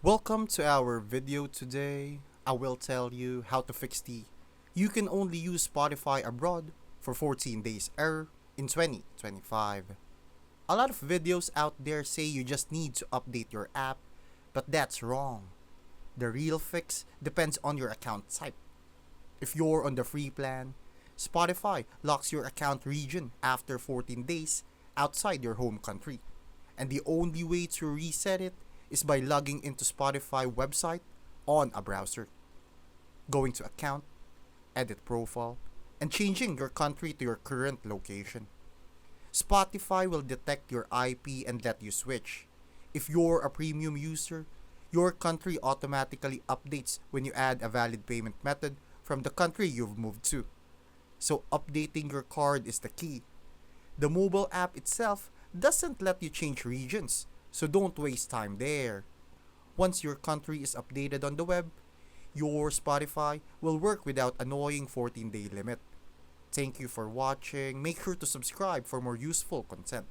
Welcome to our video today. I will tell you how to fix the you can only use Spotify abroad for 14 days error in 2025. A lot of videos out there say you just need to update your app, but that's wrong. The real fix depends on your account type. If you're on the free plan, Spotify locks your account region after 14 days outside your home country. And the only way to reset it is by logging into Spotify website on a browser, going to account, edit profile, and changing your country to your current location. Spotify will detect your IP and let you switch. If you're a premium user, your country automatically updates when you add a valid payment method from the country you've moved to. So updating your card is the key. The mobile app itself doesn't let you change regions, so don't waste time there. Once your country is updated on the web, your Spotify will work without annoying 14-day limit. Thank you for watching. Make sure to subscribe for more useful content.